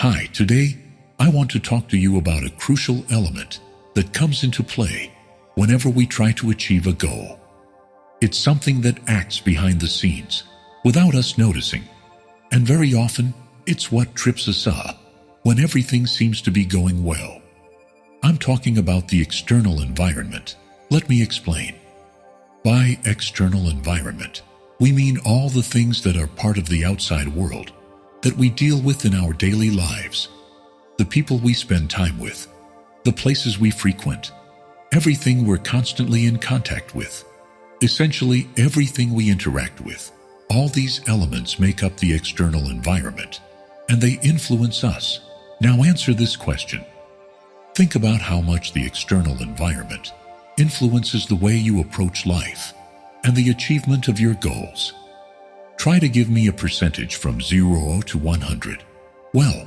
Hi, today I want to talk to you about a crucial element that comes into play whenever we try to achieve a goal. It's something that acts behind the scenes without us noticing, and very often it's what trips us up when everything seems to be going well. I'm talking about the external environment. Let me explain. By external environment, we mean all the things that are part of the outside world that we deal with in our daily lives. The people we spend time with, the places we frequent, everything we're constantly in contact with, essentially everything we interact with. All these elements make up the external environment, and they influence us. Now answer this question. Think about how much the external environment influences the way you approach life and the achievement of your goals. Try to give me a percentage from 0 to 100. Well,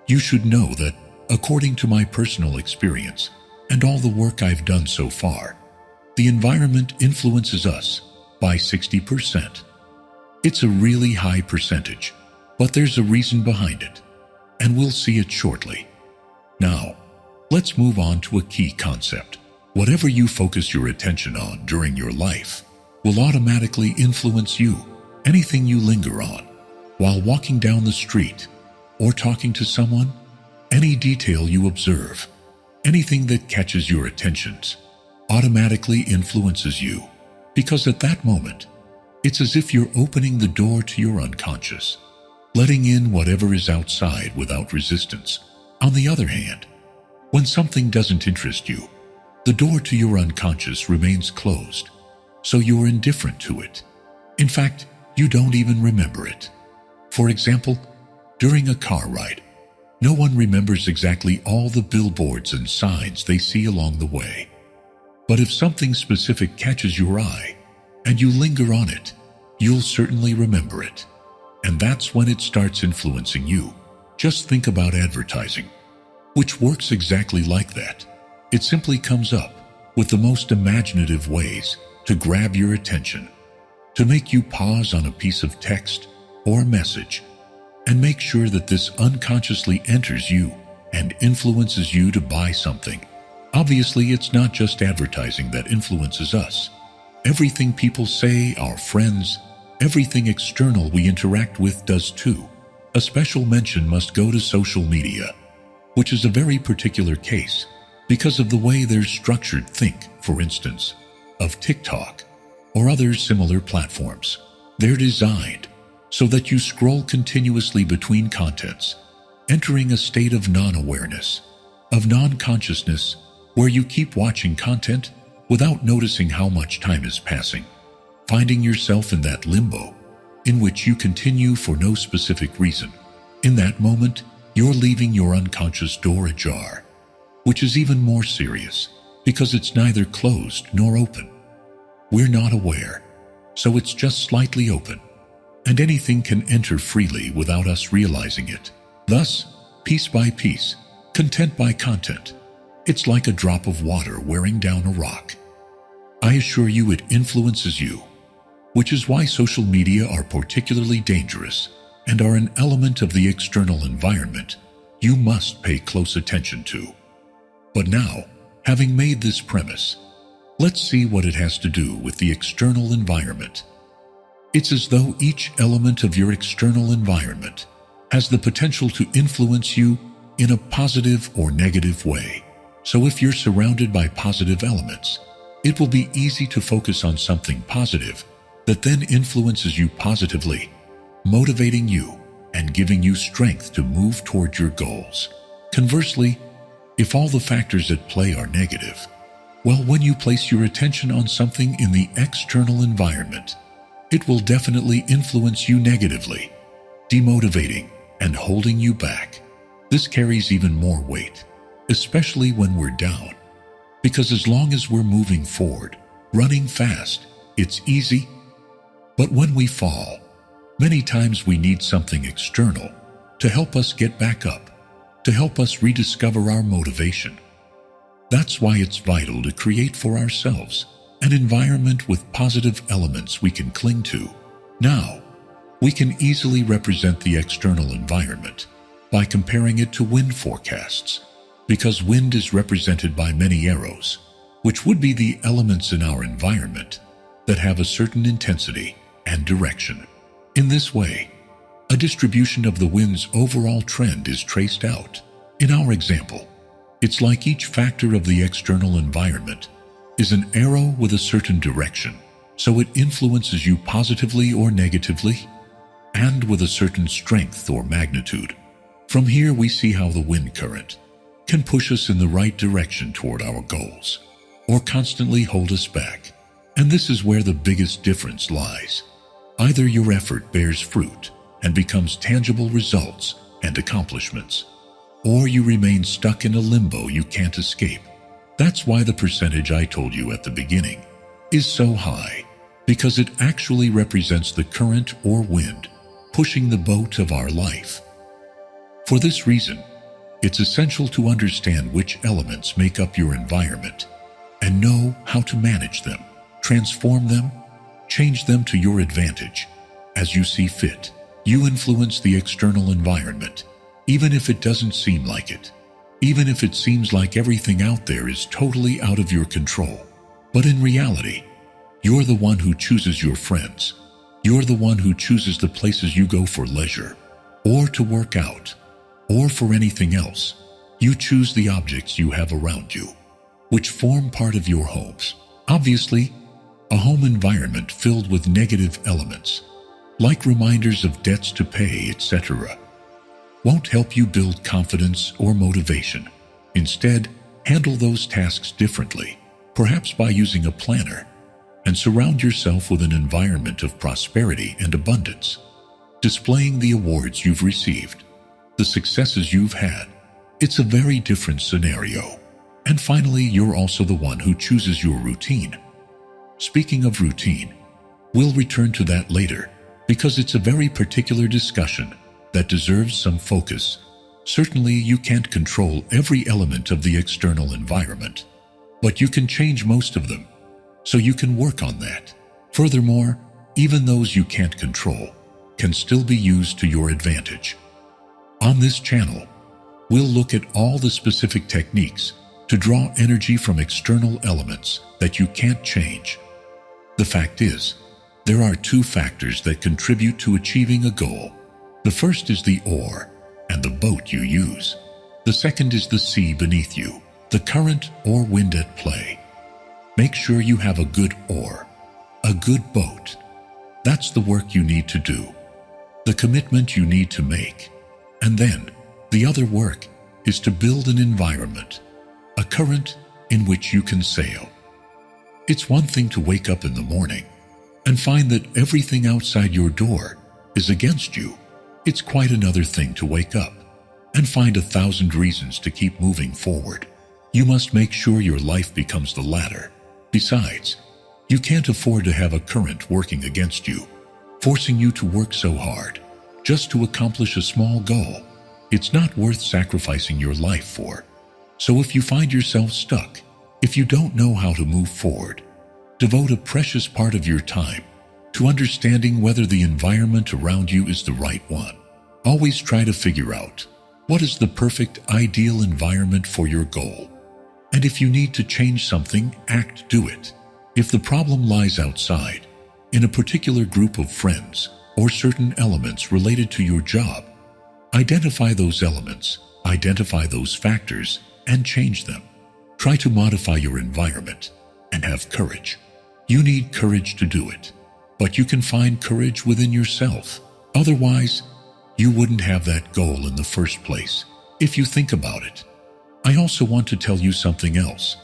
you should know that, according to my personal experience and all the work I've done so far, the environment influences us by 60%. It's a really high percentage, but there's a reason behind it, and we'll see it shortly. Now, let's move on to a key concept. Whatever you focus your attention on during your life will automatically influence you. Anything you linger on while walking down the street or talking to someone, any detail you observe, anything that catches your attention automatically influences you, because at that moment, it's as if you're opening the door to your unconscious, letting in whatever is outside without resistance. On the other hand, when something doesn't interest you, the door to your unconscious remains closed, so you're indifferent to it. In fact, you don't even remember it. For example, during a car ride, no one remembers exactly all the billboards and signs they see along the way. But if something specific catches your eye and you linger on it, you'll certainly remember it. And that's when it starts influencing you. Just think about advertising, which works exactly like that. It simply comes up with the most imaginative ways to grab your attention, to make you pause on a piece of text or message, and make sure that this unconsciously enters you and influences you to buy something. Obviously, it's not just advertising that influences us. Everything people say, our friends, everything external we interact with does too. A special mention must go to social media, which is a very particular case because of the way they're structured. Think, for instance, of TikTok or other similar platforms. They're designed so that you scroll continuously between contents, entering a state of non-awareness, of non-consciousness, where you keep watching content without noticing how much time is passing, finding yourself in that limbo in which you continue for no specific reason. In that moment, you're leaving your unconscious door ajar, which is even more serious because it's neither closed nor open. We're not aware, so it's just slightly open, and anything can enter freely without us realizing it. Thus, piece by piece, content by content, it's like a drop of water wearing down a rock. I assure you it influences you, which is why social media are particularly dangerous and are an element of the external environment you must pay close attention to. But now, having made this premise, let's see what it has to do with the external environment. It's as though each element of your external environment has the potential to influence you in a positive or negative way. So if you're surrounded by positive elements, it will be easy to focus on something positive that then influences you positively, motivating you and giving you strength to move toward your goals. Conversely, if all the factors at play are negative, well, when you place your attention on something in the external environment, it will definitely influence you negatively, demotivating and holding you back. This carries even more weight, especially when we're down, because as long as we're moving forward, running fast, it's easy. But when we fall, many times we need something external to help us get back up, to help us rediscover our motivation. That's why it's vital to create for ourselves an environment with positive elements we can cling to. Now, we can easily represent the external environment by comparing it to wind forecasts, because wind is represented by many arrows, which would be the elements in our environment that have a certain intensity and direction. In this way, a distribution of the wind's overall trend is traced out. In our example, it's like each factor of the external environment is an arrow with a certain direction, so it influences you positively or negatively, and with a certain strength or magnitude. From here we see how the wind current can push us in the right direction toward our goals, or constantly hold us back. And this is where the biggest difference lies. Either your effort bears fruit and becomes tangible results and accomplishments, or you remain stuck in a limbo you can't escape. That's why the percentage I told you at the beginning is so high, because it actually represents the current or wind pushing the boat of our life. For this reason, it's essential to understand which elements make up your environment and know how to manage them, transform them, change them to your advantage as you see fit. You influence the external environment, even if it doesn't seem like it, even if it seems like everything out there is totally out of your control. But in reality, you're the one who chooses your friends. You're the one who chooses the places you go for leisure, or to work out, or for anything else. You choose the objects you have around you, which form part of your homes. Obviously, a home environment filled with negative elements, like reminders of debts to pay, etc., won't help you build confidence or motivation. Instead, handle those tasks differently, perhaps by using a planner, and surround yourself with an environment of prosperity and abundance, displaying the awards you've received, the successes you've had. It's a very different scenario. And finally, you're also the one who chooses your routine. Speaking of routine, we'll return to that later, because it's a very particular discussion that deserves some focus. Certainly, you can't control every element of the external environment, but you can change most of them, so you can work on that. Furthermore, even those you can't control can still be used to your advantage. On this channel, we'll look at all the specific techniques to draw energy from external elements that you can't change. The fact is, there are two factors that contribute to achieving a goal. The first is the oar and the boat you use. The second is the sea beneath you, the current or wind at play. Make sure you have a good oar, a good boat. That's the work you need to do, the commitment you need to make. And then, the other work is to build an environment, a current in which you can sail. It's one thing to wake up in the morning and find that everything outside your door is against you. It's quite another thing to wake up and find 1,000 reasons to keep moving forward. You must make sure your life becomes the latter. Besides, you can't afford to have a current working against you, forcing you to work so hard just to accomplish a small goal. It's not worth sacrificing your life for. So if you find yourself stuck, if you don't know how to move forward, devote a precious part of your time to understanding whether the environment around you is the right one. Always try to figure out what is the perfect, ideal environment for your goal. And if you need to change something, do it. If the problem lies outside, in a particular group of friends, or certain elements related to your job, identify those elements, identify those factors, and change them. Try to modify your environment and have courage. You need courage to do it, but you can find courage within yourself. Otherwise, you wouldn't have that goal in the first place. If you think about it, I also want to tell you something else.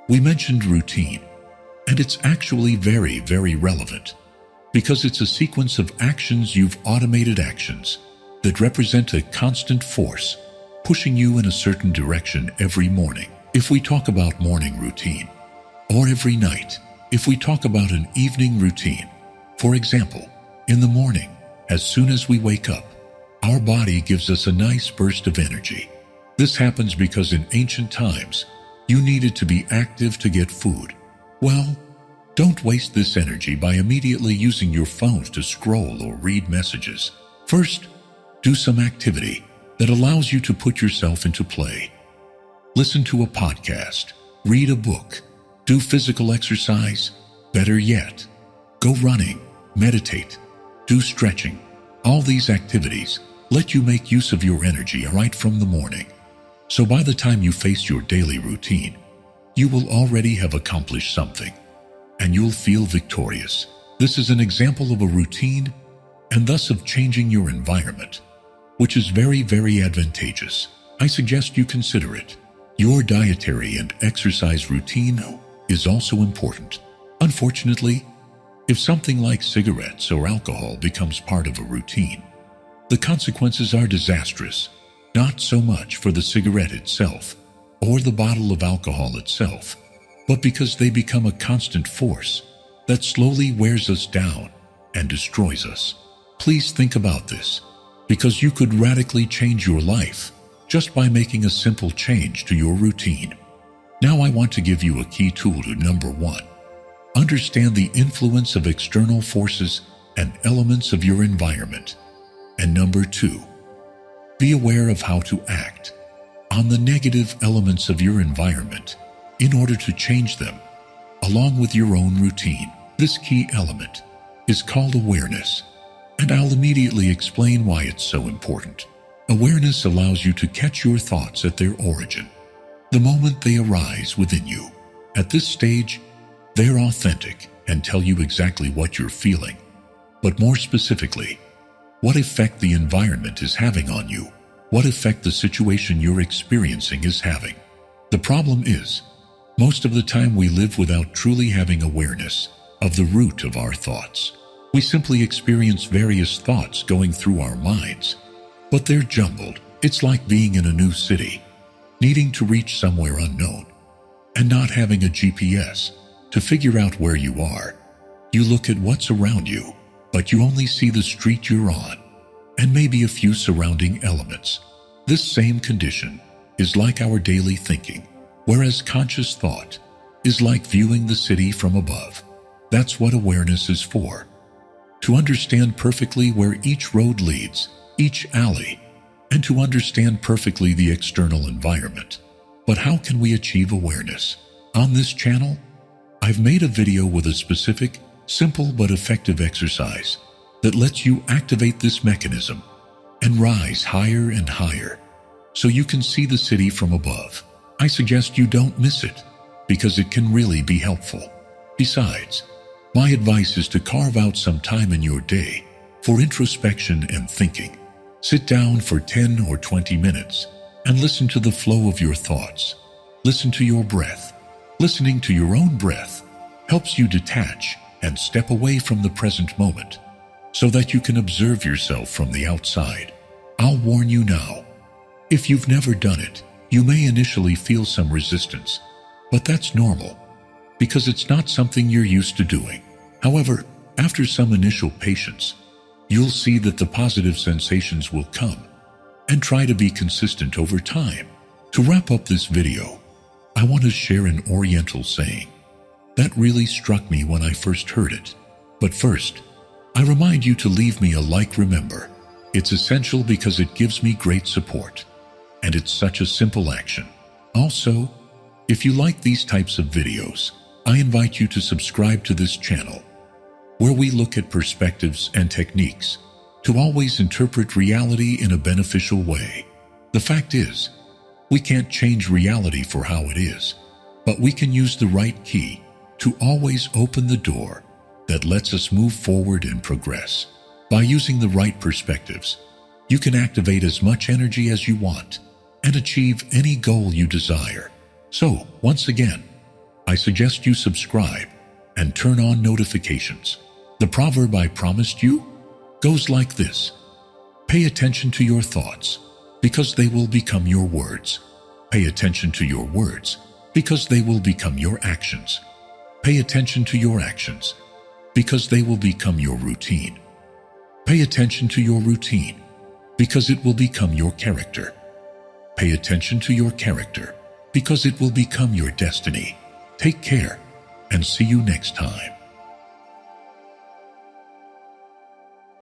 We mentioned routine, and it's actually very, very relevant, because it's a sequence of actions automated actions that represent a constant force pushing you in a certain direction every morning. If we talk about morning routine, or every night, if we talk about an evening routine, for example, in the morning, as soon as we wake up, our body gives us a nice burst of energy. This happens because in ancient times, you needed to be active to get food. Well, don't waste this energy by immediately using your phone to scroll or read messages. First, do some activity that allows you to put yourself into play. Listen to a podcast, read a book, do physical exercise, better yet, go running, meditate, do stretching. All these activities let you make use of your energy right from the morning. So by the time you face your daily routine, you will already have accomplished something, and you'll feel victorious. This is an example of a routine, and thus of changing your environment, which is very, very advantageous. I suggest you consider it. Your dietary and exercise routine is also important. Unfortunately, if something like cigarettes or alcohol becomes part of a routine, the consequences are disastrous, not so much for the cigarette itself or the bottle of alcohol itself, but because they become a constant force that slowly wears us down and destroys us. Please think about this, because you could radically change your life just by making a simple change to your routine. Now I want to give you a key tool to number 1. Understand the influence of external forces and elements of your environment. And number 2, be aware of how to act on the negative elements of your environment in order to change them, along with your own routine. This key element is called awareness, and I'll immediately explain why it's so important. Awareness allows you to catch your thoughts at their origin, the moment they arise within you. At this stage, they're authentic and tell you exactly what you're feeling, but more specifically, what effect the environment is having on you, what effect the situation you're experiencing is having. The problem is, most of the time we live without truly having awareness of the root of our thoughts. We simply experience various thoughts going through our minds, but they're jumbled. It's like being in a new city, needing to reach somewhere unknown, and not having a GPS to figure out where you are. You look at what's around you, but you only see the street you're on, and maybe a few surrounding elements. This same condition is like our daily thinking, whereas conscious thought is like viewing the city from above. That's what awareness is for. To understand perfectly where each road leads, each alley, and to understand perfectly the external environment. But how can we achieve awareness? On this channel, I've made a video with a specific, simple but effective exercise that lets you activate this mechanism and rise higher and higher so you can see the city from above. I suggest you don't miss it because it can really be helpful. Besides, my advice is to carve out some time in your day for introspection and thinking. Sit down for 10 or 20 minutes and listen to the flow of your thoughts. Listen to your breath. Listening to your own breath helps you detach and step away from the present moment so that you can observe yourself from the outside. I'll warn you now, if you've never done it, you may initially feel some resistance, but that's normal because it's not something you're used to doing. However, after some initial patience, you'll see that the positive sensations will come, and try to be consistent over time. To wrap up this video, I want to share an Oriental saying that really struck me when I first heard it. But first, I remind you to leave me a like. Remember, it's essential because it gives me great support, and it's such a simple action. Also, if you like these types of videos, I invite you to subscribe to this channel, where we look at perspectives and techniques to always interpret reality in a beneficial way. The fact is, we can't change reality for how it is, but we can use the right key to always open the door that lets us move forward and progress. By using the right perspectives, you can activate as much energy as you want and achieve any goal you desire. So, once again, I suggest you subscribe and turn on notifications. The proverb I promised you goes like this: pay attention to your thoughts, because they will become your words. Pay attention to your words, because they will become your actions. Pay attention to your actions, because they will become your routine. Pay attention to your routine, because it will become your character. Pay attention to your character, because it will become your destiny. Take care, and see you next time.